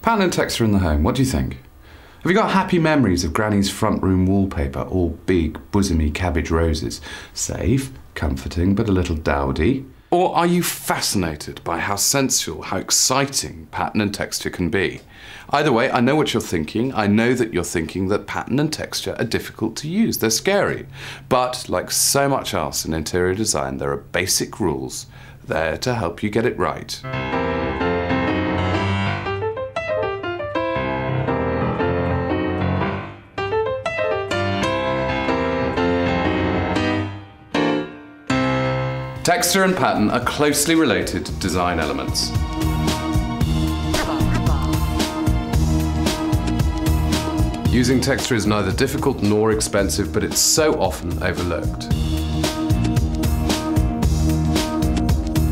Pattern and texture in the home, what do you think? Have you got happy memories of Granny's front room wallpaper, all big, bosomy cabbage roses? Safe, comforting, but a little dowdy. Or are you fascinated by how sensual, how exciting pattern and texture can be? Either way, I know what you're thinking. I know that you're thinking that pattern and texture are difficult to use. They're scary. But like so much else in interior design, there are basic rules there to help you get it right. Texture and pattern are closely related design elements. Using texture is neither difficult nor expensive, but it's so often overlooked.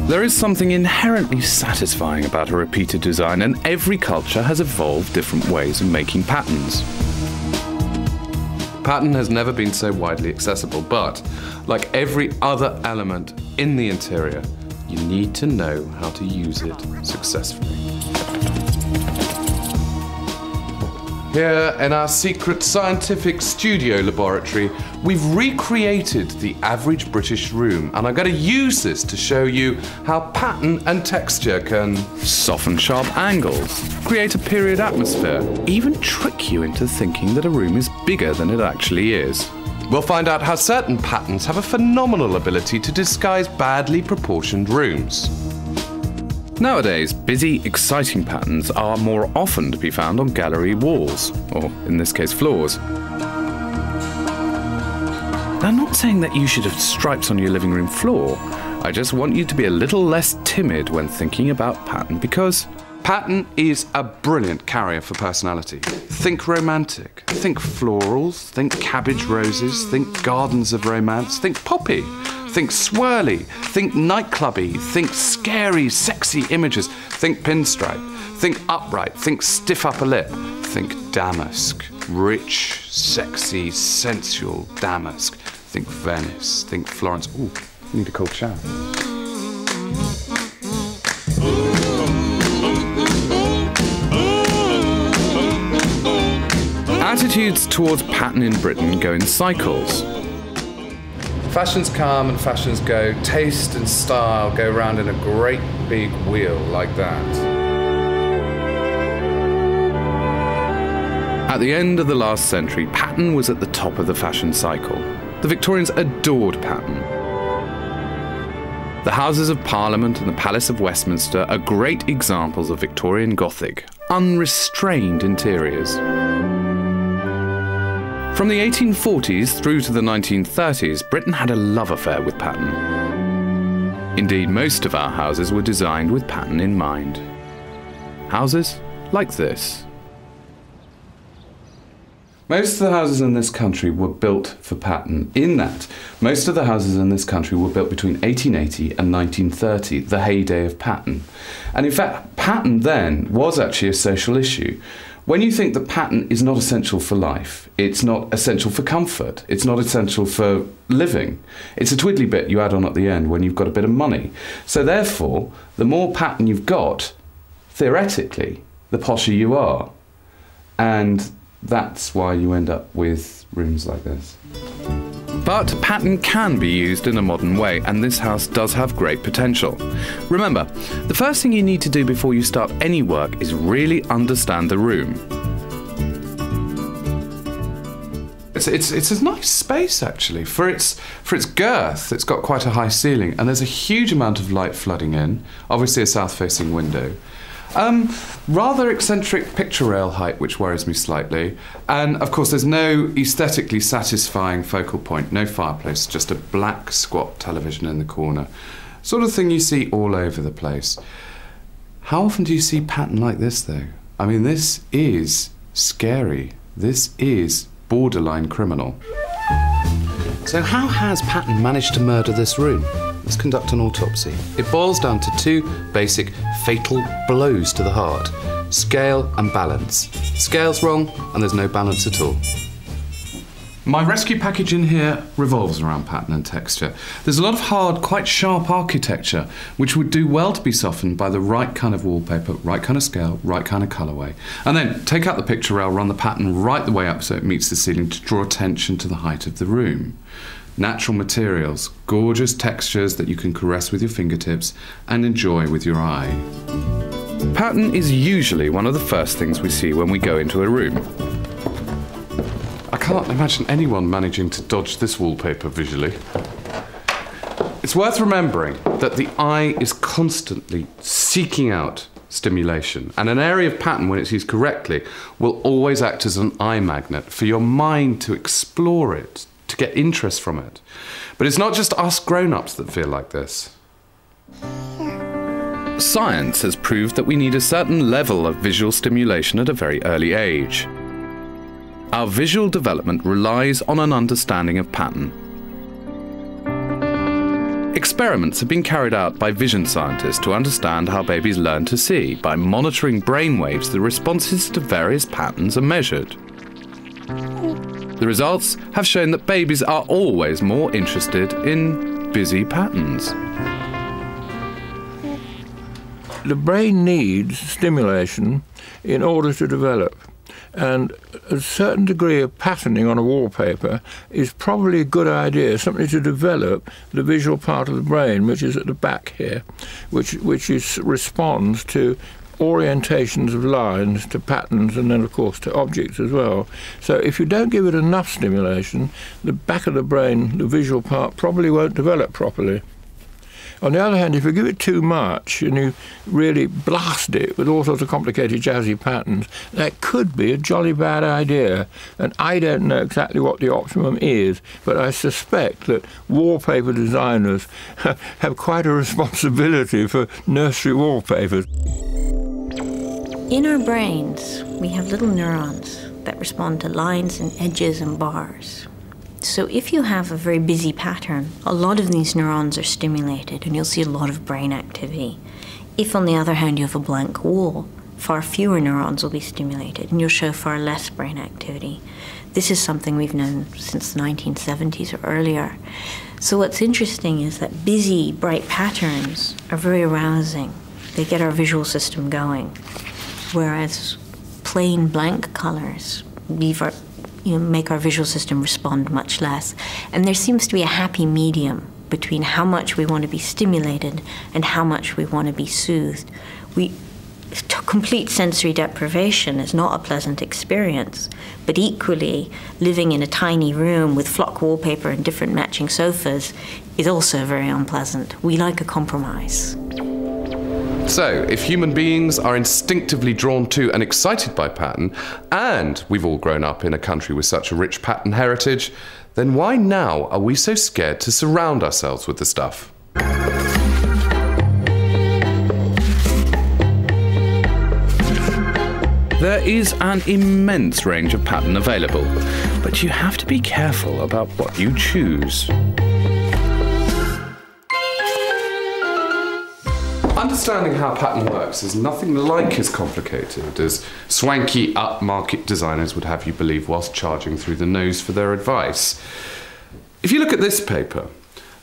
There is something inherently satisfying about a repeated design, and every culture has evolved different ways of making patterns. Pattern has never been so widely accessible, but like every other element in the interior, you need to know how to use it successfully. Here in our secret scientific studio laboratory, we've recreated the average British room, and I'm going to use this to show you how pattern and texture can soften sharp angles, create a period atmosphere, even trick you into thinking that a room is bigger than it actually is. We'll find out how certain patterns have a phenomenal ability to disguise badly proportioned rooms. Nowadays, busy, exciting patterns are more often to be found on gallery walls, or in this case, floors. Now, I'm not saying that you should have stripes on your living room floor. I just want you to be a little less timid when thinking about pattern, because pattern is a brilliant carrier for personality. Think romantic, think florals, think cabbage roses, think gardens of romance, think poppy, think swirly, think nightclubby, think scary, sexy images, think pinstripe, think upright, think stiff upper lip, think damask, rich, sexy, sensual damask, think Venice, think Florence. Ooh, I need a cold shower. Attitudes towards pattern in Britain go in cycles. Fashions come and fashions go. Taste and style go round in a great big wheel like that. At the end of the last century, pattern was at the top of the fashion cycle. The Victorians adored pattern. The Houses of Parliament and the Palace of Westminster are great examples of Victorian Gothic, unrestrained interiors. From the 1840s through to the 1930s, Britain had a love affair with pattern. Indeed, most of our houses were designed with pattern in mind. Houses like this. Most of the houses in this country were built for pattern, in that most of the houses in this country were built between 1880 and 1930, the heyday of pattern. And in fact, pattern then was actually a social issue. When you think that pattern is not essential for life, it's not essential for comfort, it's not essential for living, it's a twiddly bit you add on at the end when you've got a bit of money. So therefore, the more pattern you've got, theoretically, the posher you are. And that's why you end up with rooms like this. But pattern can be used in a modern way, and this house does have great potential. Remember, the first thing you need to do before you start any work is really understand the room. It's a nice space actually. For its girth, it's got quite a high ceiling, and there's a huge amount of light flooding in, obviously a south-facing window. Rather eccentric picture rail height, which worries me slightly. And of course, there's no aesthetically satisfying focal point, no fireplace, just a black squat television in the corner. Sort of thing you see all over the place. How often do you see pattern like this, though? I mean, this is scary. This is borderline criminal. So how has pattern managed to murder this room? Let's conduct an autopsy. It boils down to two basic fatal blows to the heart: scale and balance. Scale's wrong and there's no balance at all. My rescue package in here revolves around pattern and texture. There's a lot of hard, quite sharp architecture, which would do well to be softened by the right kind of wallpaper, right kind of scale, right kind of colourway. And then take out the picture rail, run the pattern right the way up so it meets the ceiling to draw attention to the height of the room. Natural materials, gorgeous textures that you can caress with your fingertips and enjoy with your eye. Pattern is usually one of the first things we see when we go into a room. I can't imagine anyone managing to dodge this wallpaper visually. It's worth remembering that the eye is constantly seeking out stimulation, and an area of pattern, when it's used correctly, will always act as an eye magnet for your mind to explore it, to get interest from it. But it's not just us grown-ups that feel like this. Science has proved that we need a certain level of visual stimulation at a very early age. Our visual development relies on an understanding of pattern. Experiments have been carried out by vision scientists to understand how babies learn to see. By monitoring brain waves, the responses to various patterns are measured. The results have shown that babies are always more interested in busy patterns. The brain needs stimulation in order to develop. And a certain degree of patterning on a wallpaper is probably a good idea, something to develop the visual part of the brain, which is at the back here, which responds to orientations of lines, to patterns, and then of course to objects as well. So if you don't give it enough stimulation, the back of the brain, the visual part, probably won't develop properly. On the other hand, if you give it too much and you really blast it with all sorts of complicated jazzy patterns, that could be a jolly bad idea. And I don't know exactly what the optimum is, but I suspect that wallpaper designers have quite a responsibility for nursery wallpapers. In our brains, we have little neurons that respond to lines and edges and bars. So if you have a very busy pattern, a lot of these neurons are stimulated and you'll see a lot of brain activity. If, on the other hand, you have a blank wall, far fewer neurons will be stimulated and you'll show far less brain activity. This is something we've known since the 1970s or earlier. So what's interesting is that busy, bright patterns are very arousing. They get our visual system going, whereas plain blank colors leave our make our visual system respond much less. And there seems to be a happy medium between how much we want to be stimulated and how much we want to be soothed. Complete sensory deprivation is not a pleasant experience, but equally, living in a tiny room with flock wallpaper and different matching sofas is also very unpleasant. We like a compromise. So, if human beings are instinctively drawn to and excited by pattern, and we've all grown up in a country with such a rich pattern heritage, then why now are we so scared to surround ourselves with the stuff? There is an immense range of pattern available, but you have to be careful about what you choose. Understanding how pattern works is nothing like as complicated as swanky upmarket designers would have you believe whilst charging through the nose for their advice. If you look at this paper,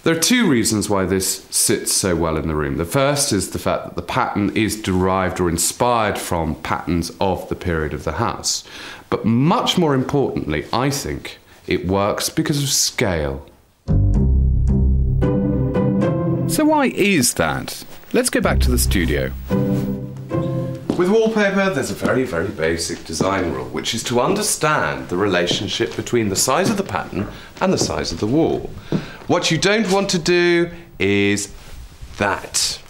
there are two reasons why this sits so well in the room. The first is the fact that the pattern is derived or inspired from patterns of the period of the house. But much more importantly, I think, it works because of scale. So why is that? Let's go back to the studio. With wallpaper, there's a very, very basic design rule, which is to understand the relationship between the size of the pattern and the size of the wall. What you don't want to do is that.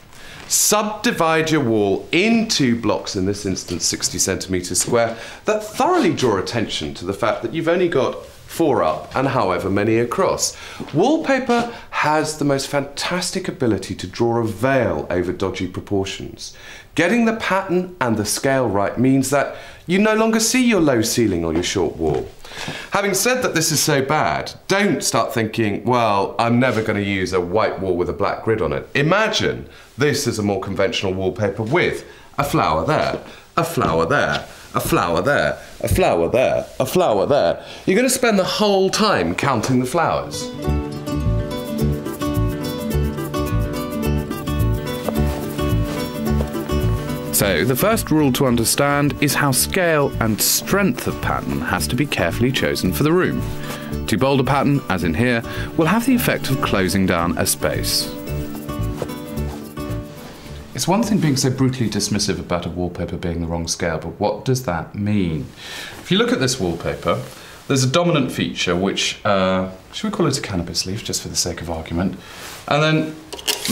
Subdivide your wall into blocks, in this instance 60 centimetres square, that thoroughly draw attention to the fact that you've only got 4 up and however many across. Wallpaper has the most fantastic ability to draw a veil over dodgy proportions. Getting the pattern and the scale right means that you no longer see your low ceiling or your short wall. Having said that this is so bad, don't start thinking, well, I'm never going to use a white wall with a black grid on it. Imagine this is a more conventional wallpaper with a flower there, a flower there, a flower there, a flower there, a flower there. You're going to spend the whole time counting the flowers. So, the first rule to understand is how scale and strength of pattern has to be carefully chosen for the room. Too bold a pattern, as in here, will have the effect of closing down a space. It's one thing being so brutally dismissive about a wallpaper being the wrong scale, but what does that mean? If you look at this wallpaper, there's a dominant feature which, should we call it a cannabis leaf, just for the sake of argument? And then,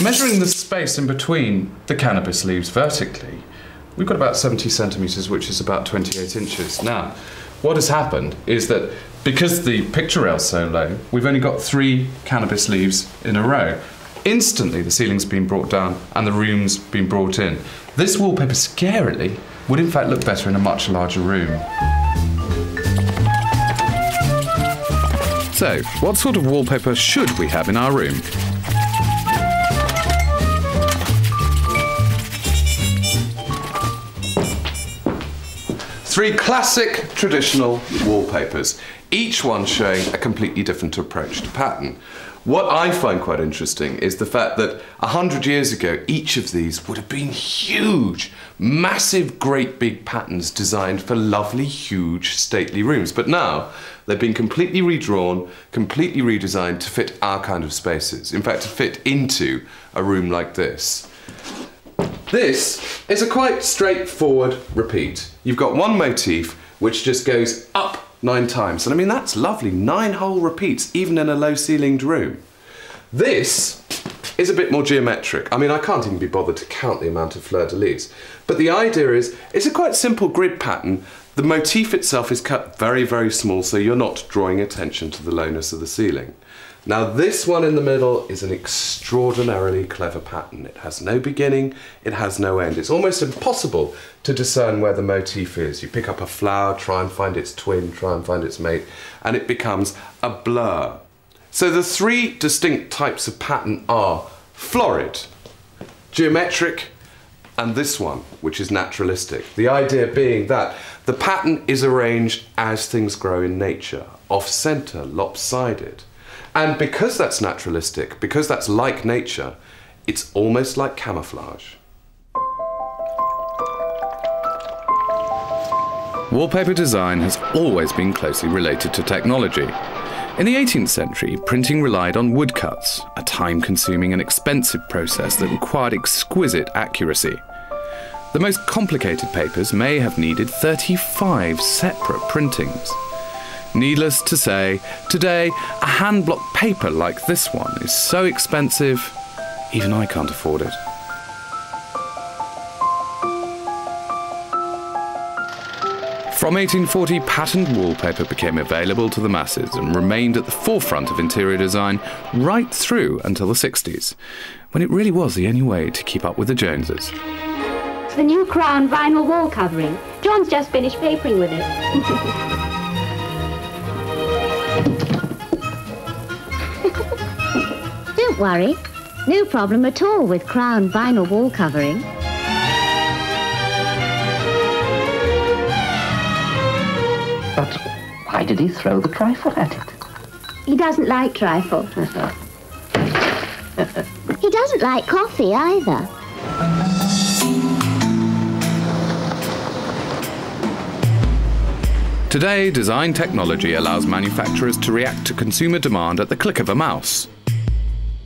measuring the space in between the cannabis leaves vertically, we've got about 70 centimetres, which is about 28 inches. Now, what has happened is that because the picture rail's so low, we've only got 3 cannabis leaves in a row. Instantly, the ceiling's been brought down and the room's been brought in. This wallpaper, scarily, would in fact look better in a much larger room. So, what sort of wallpaper should we have in our room? Three classic traditional wallpapers, each one showing a completely different approach to pattern. What I find quite interesting is the fact that 100 years ago, each of these would have been huge, massive, great big patterns designed for lovely, huge, stately rooms. But now, they've been completely redrawn, completely redesigned to fit our kind of spaces. In fact, to fit into a room like this. This is a quite straightforward repeat. You've got one motif which just goes up 9 times. And I mean, that's lovely, 9 whole repeats, even in a low-ceilinged room. This is a bit more geometric. I mean, I can't even be bothered to count the amount of fleur-de-lis. But the idea is, it's a quite simple grid pattern. The motif itself is cut very, very small, so you're not drawing attention to the lowness of the ceiling. Now, this one in the middle is an extraordinarily clever pattern. It has no beginning, it has no end. It's almost impossible to discern where the motif is. You pick up a flower, try and find its twin, try and find its mate, and it becomes a blur. So the 3 distinct types of pattern are florid, geometric, and this one, which is naturalistic. The idea being that the pattern is arranged as things grow in nature, off-center, lopsided. And because that's naturalistic, because that's like nature, it's almost like camouflage. Wallpaper design has always been closely related to technology. In the 18th century, printing relied on woodcuts, a time-consuming and expensive process that required exquisite accuracy. The most complicated papers may have needed 35 separate printings. Needless to say, today, a hand-block paper like this one is so expensive, even I can't afford it. From 1840, patterned wallpaper became available to the masses and remained at the forefront of interior design right through until the 60s, when it really was the only way to keep up with the Joneses. The new Crown vinyl wall covering. John's just finished papering with it. Don't worry, no problem at all with Crown vinyl wall covering. But why did he throw the trifle at it? He doesn't like trifle. He doesn't like coffee either. Today, design technology allows manufacturers to react to consumer demand at the click of a mouse.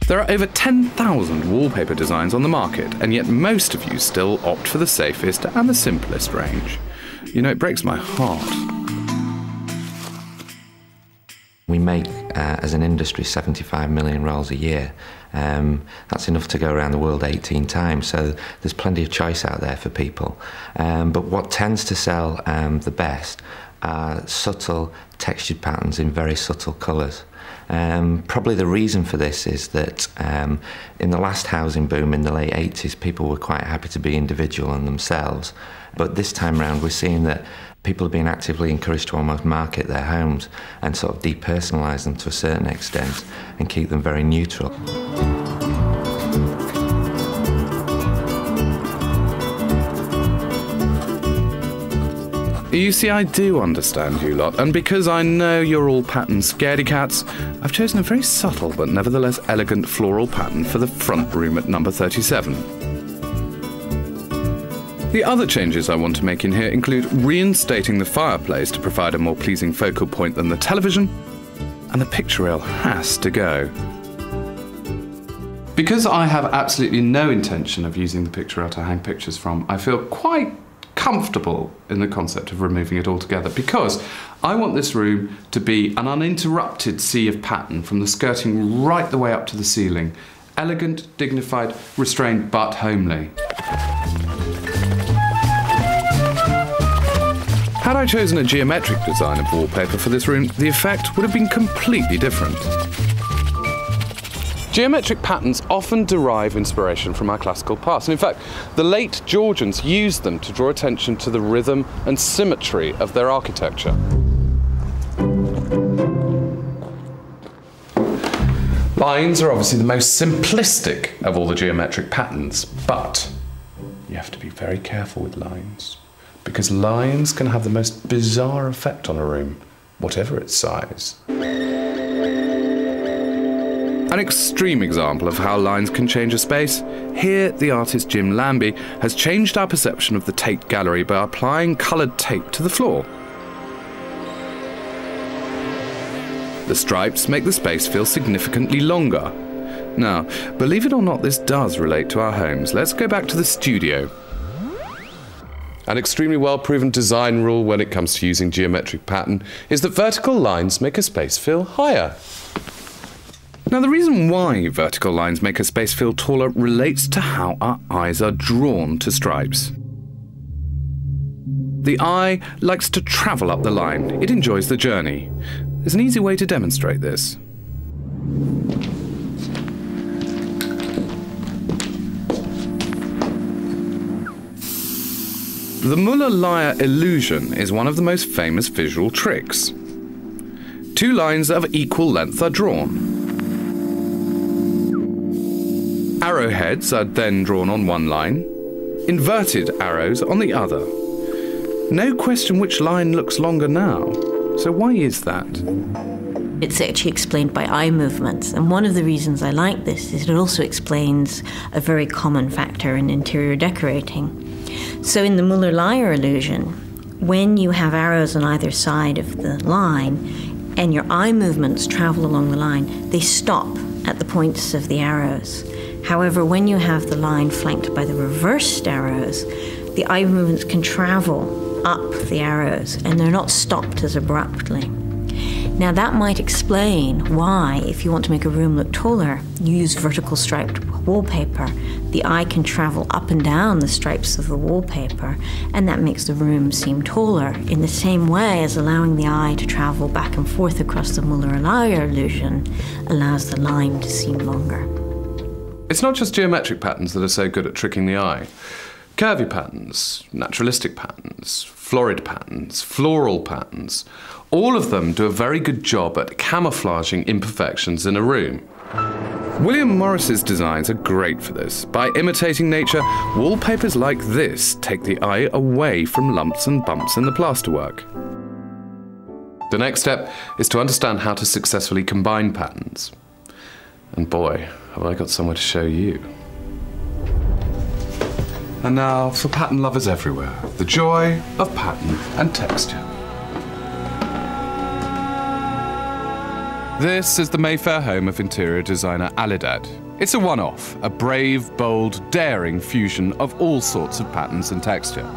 There are over 10,000 wallpaper designs on the market, and yet most of you still opt for the safest and the simplest range. You know, it breaks my heart. We make, as an industry, 75 million rolls a year. That's enough to go around the world 18 times, so there's plenty of choice out there for people. But what tends to sell the best are subtle textured patterns in very subtle colours. Probably the reason for this is that in the last housing boom in the late 80s, people were quite happy to be individual and themselves. But this time round, we're seeing that people are being actively encouraged to almost market their homes and sort of depersonalise them to a certain extent and keep them very neutral. You see, I do understand you lot, and because I know you're all pattern scaredy cats, I've chosen a very subtle but nevertheless elegant floral pattern for the front room at number 37. The other changes I want to make in here include reinstating the fireplace to provide a more pleasing focal point than the television, and the picture rail has to go. Because I have absolutely no intention of using the picture rail to hang pictures from, I feel quite comfortable in the concept of removing it altogether, because I want this room to be an uninterrupted sea of pattern from the skirting right the way up to the ceiling. Elegant, dignified, restrained, but homely. Had I chosen a geometric design of wallpaper for this room, the effect would have been completely different. Geometric patterns often derive inspiration from our classical past, and in fact, the late Georgians used them to draw attention to the rhythm and symmetry of their architecture. Lines are obviously the most simplistic of all the geometric patterns, but you have to be very careful with lines, because lines can have the most bizarre effect on a room, whatever its size. An extreme example of how lines can change a space. Here, the artist Jim Lambie has changed our perception of the Tate Gallery by applying coloured tape to the floor. The stripes make the space feel significantly longer. Now, believe it or not, this does relate to our homes. Let's go back to the studio. An extremely well-proven design rule when it comes to using geometric pattern is that vertical lines make a space feel higher. Now, the reason why vertical lines make a space feel taller relates to how our eyes are drawn to stripes. The eye likes to travel up the line. It enjoys the journey. There's an easy way to demonstrate this. The Muller-Lyer illusion is one of the most famous visual tricks. Two lines of equal length are drawn. Arrowheads are then drawn on one line, inverted arrows on the other. No question which line looks longer now. So why is that? It's actually explained by eye movements, and one of the reasons I like this is it also explains a very common factor in interior decorating. So in the Muller-Lyer illusion, when you have arrows on either side of the line and your eye movements travel along the line, they stop at the points of the arrows. However, when you have the line flanked by the reversed arrows, the eye movements can travel up the arrows and they're not stopped as abruptly. Now that might explain why, if you want to make a room look taller, you use vertical striped wallpaper. The eye can travel up and down the stripes of the wallpaper, and that makes the room seem taller, in the same way as allowing the eye to travel back and forth across the Muller-Lyer illusion allows the line to seem longer. It's not just geometric patterns that are so good at tricking the eye. Curvy patterns, naturalistic patterns, florid patterns, floral patterns, all of them do a very good job at camouflaging imperfections in a room. William Morris's designs are great for this. By imitating nature, wallpapers like this take the eye away from lumps and bumps in the plasterwork. The next step is to understand how to successfully combine patterns. And boy, have I got somewhere to show you. And now for pattern lovers everywhere, the joy of pattern and texture. This is the Mayfair home of interior designer Alidad. It's a one-off, a brave, bold, daring fusion of all sorts of patterns and texture.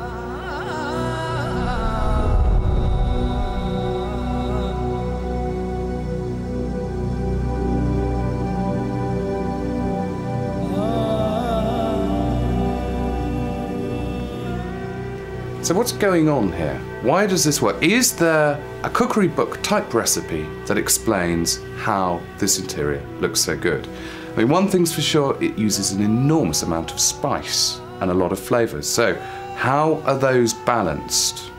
So what's going on here? Why does this work? Is there a cookery book type recipe that explains how this interior looks so good? I mean, one thing's for sure, it uses an enormous amount of spice and a lot of flavours. So how are those balanced?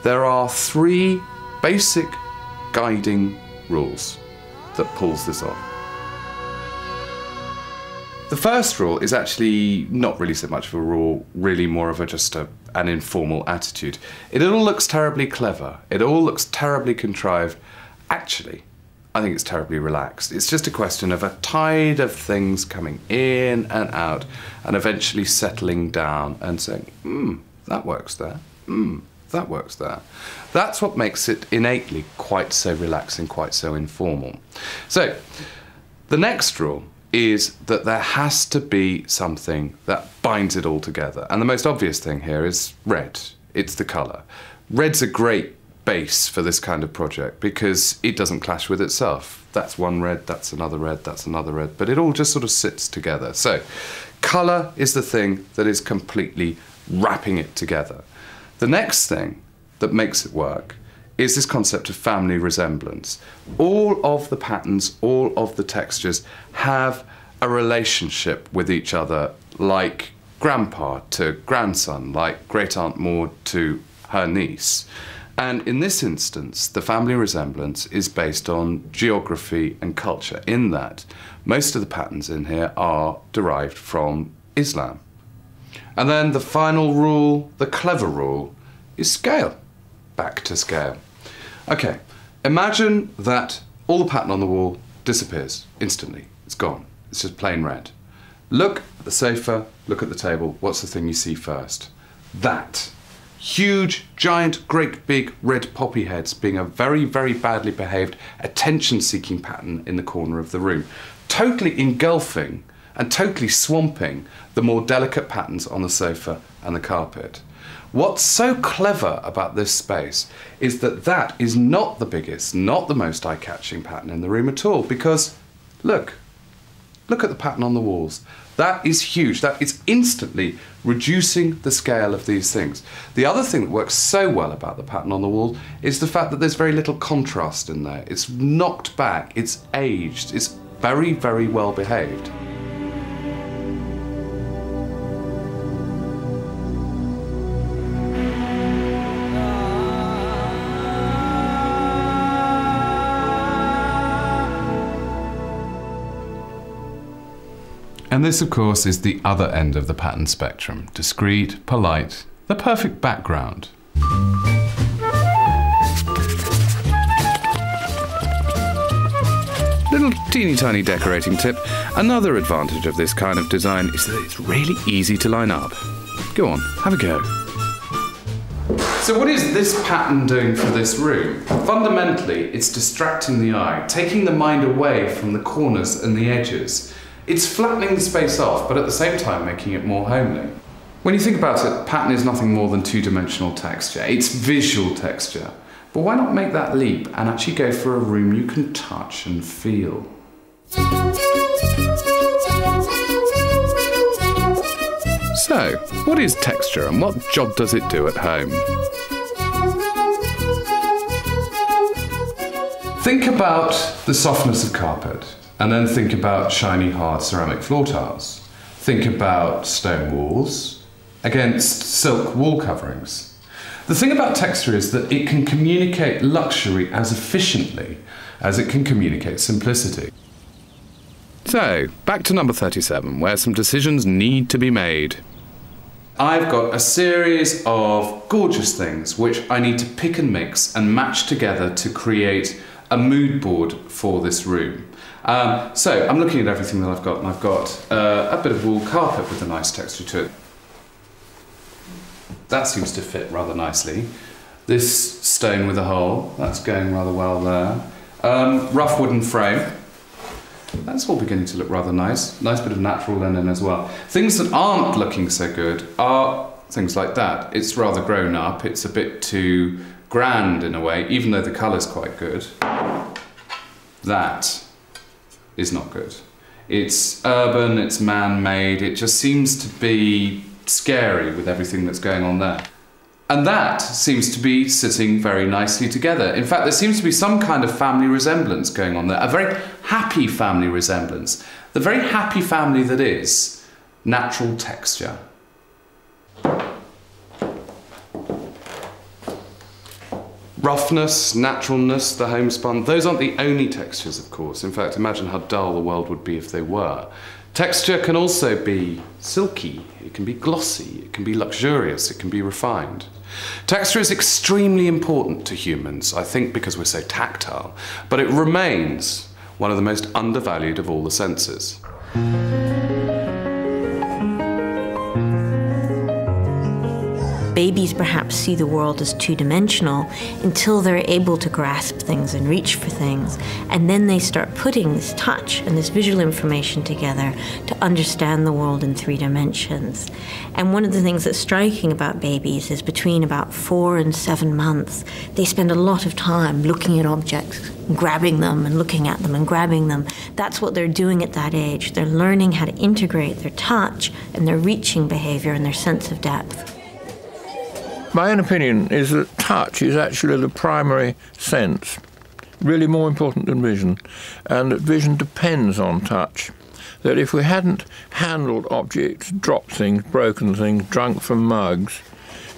There are three basic guiding rules that pulls this off. The first rule is actually not really so much of a rule, really more of an informal attitude. It all looks terribly clever. It all looks terribly contrived. Actually, I think it's terribly relaxed. It's just a question of a tide of things coming in and out and eventually settling down and saying, that works there. That works there. That's what makes it innately quite so relaxing, quite so informal. So, the next rule is that there has to be something that binds it all together. And the most obvious thing here is red. It's the colour. Red's a great base for this kind of project because it doesn't clash with itself. That's one red, that's another red, that's another red, but it all just sort of sits together. So, colour is the thing that is completely wrapping it together. The next thing that makes it work is this concept of family resemblance. All of the patterns, all of the textures have a relationship with each other, like grandpa to grandson, like great-aunt Maud to her niece. And in this instance, the family resemblance is based on geography and culture, in that most of the patterns in here are derived from Islam. And then the final rule, the clever rule, is scale. Back to scale. Okay, imagine that all the pattern on the wall disappears instantly. It's gone. It's just plain red. Look at the sofa, look at the table. What's the thing you see first? That. Huge, giant, great big red poppy heads being a very, very badly behaved, attention-seeking pattern in the corner of the room. Totally engulfing and totally swamping the more delicate patterns on the sofa and the carpet. What's so clever about this space is that that is not the biggest, not the most eye-catching pattern in the room at all, because look at the pattern on the walls. That is huge. That is instantly reducing the scale of these things. The other thing that works so well about the pattern on the wall is the fact that there's very little contrast in there. It's knocked back, it's aged, it's very, very well behaved. And this, of course, is the other end of the pattern spectrum. Discreet, polite, the perfect background. Little teeny tiny decorating tip. Another advantage of this kind of design is that it's really easy to line up. Go on, have a go. So what is this pattern doing for this room? Fundamentally, it's distracting the eye, taking the mind away from the corners and the edges. It's flattening the space off, but at the same time making it more homely. When you think about it, pattern is nothing more than two-dimensional texture. It's visual texture. But why not make that leap and actually go for a room you can touch and feel? So, what is texture and what job does it do at home? Think about the softness of carpet. And then think about shiny, hard ceramic floor tiles. Think about stone walls against silk wall coverings. The thing about texture is that it can communicate luxury as efficiently as it can communicate simplicity. So, back to number 37, where some decisions need to be made. I've got a series of gorgeous things which I need to pick and mix and match together to create a mood board for this room. So I'm looking at everything that I've got, and I've got a bit of wool carpet with a nice texture to it. That seems to fit rather nicely. This stone with a hole, that's going rather well there. Rough wooden frame. That's all beginning to look rather nice. Nice bit of natural linen as well. Things that aren't looking so good are things like that. It's rather grown up, it's a bit too grand in a way, even though the colour's quite good. That is not good. It's urban, it's man-made, it just seems to be scary with everything that's going on there. And that seems to be sitting very nicely together. In fact, there seems to be some kind of family resemblance going on there, a very happy family resemblance. The very happy family that is natural texture. Roughness, naturalness, the homespun, those aren't the only textures, of course. In fact, imagine how dull the world would be if they were. Texture can also be silky, it can be glossy, it can be luxurious, it can be refined. Texture is extremely important to humans, I think because we're so tactile, but it remains one of the most undervalued of all the senses. Babies perhaps see the world as two-dimensional until they're able to grasp things and reach for things, and then they start putting this touch and this visual information together to understand the world in 3 dimensions. And one of the things that's striking about babies is between about 4 and 7 months, they spend a lot of time looking at objects, grabbing them and looking at them and grabbing them. That's what they're doing at that age. They're learning how to integrate their touch and their reaching behavior and their sense of depth. My own opinion is that touch is actually the primary sense, really more important than vision, and that vision depends on touch. That if we hadn't handled objects, dropped things, broken things, drunk from mugs,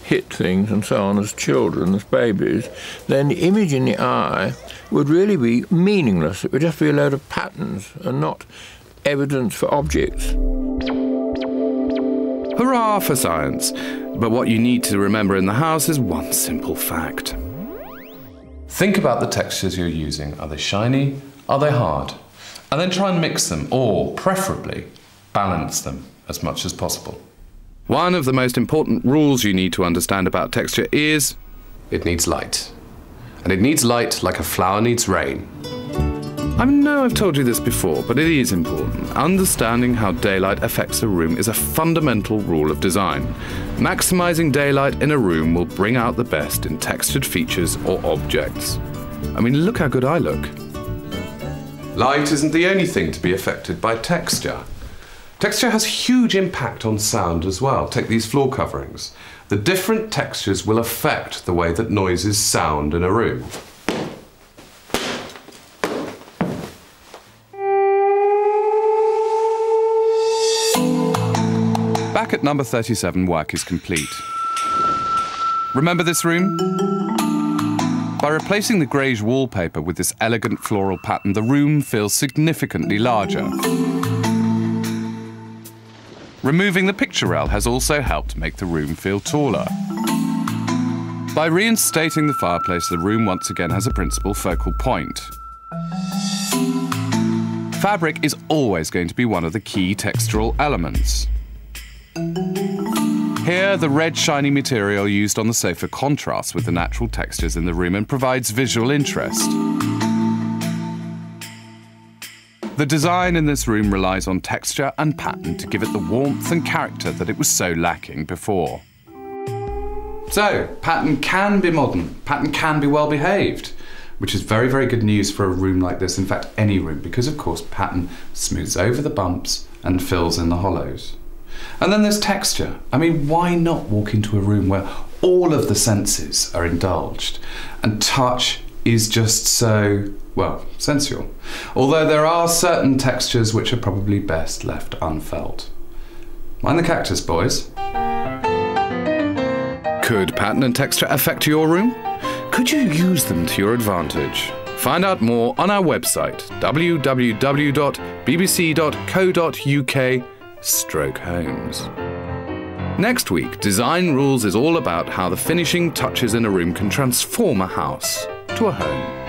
hit things and so on as children, as babies, then the image in the eye would really be meaningless. It would just be a load of patterns and not evidence for objects. Hurrah for science! But what you need to remember in the house is one simple fact. Think about the textures you're using. Are they shiny? Are they hard? And then try and mix them, or preferably balance them as much as possible. One of the most important rules you need to understand about texture is it needs light. And it needs light like a flower needs rain. I know I've told you this before, but it is important. Understanding how daylight affects a room is a fundamental rule of design. Maximizing daylight in a room will bring out the best in textured features or objects. I mean, look how good I look. Light isn't the only thing to be affected by texture. Texture has huge impact on sound as well. Take these floor coverings. The different textures will affect the way that noises sound in a room. Back at number 37, work is complete. Remember this room? By replacing the greige wallpaper with this elegant floral pattern, the room feels significantly larger. Removing the picture rail has also helped make the room feel taller. By reinstating the fireplace, the room once again has a principal focal point. Fabric is always going to be one of the key textural elements. Here, the red shiny material used on the sofa contrasts with the natural textures in the room and provides visual interest. The design in this room relies on texture and pattern to give it the warmth and character that it was so lacking before. So, pattern can be modern, pattern can be well behaved, which is very, very good news for a room like this, in fact any room, because of course pattern smooths over the bumps and fills in the hollows. And then there's texture. I mean, why not walk into a room where all of the senses are indulged and touch is just so, well, sensual. Although there are certain textures which are probably best left unfelt. Mind the cactus, boys. Could pattern and texture affect your room? Could you use them to your advantage? Find out more on our website, www.bbc.co.uk/homes. Next week, Design Rules is all about how the finishing touches in a room can transform a house to a home.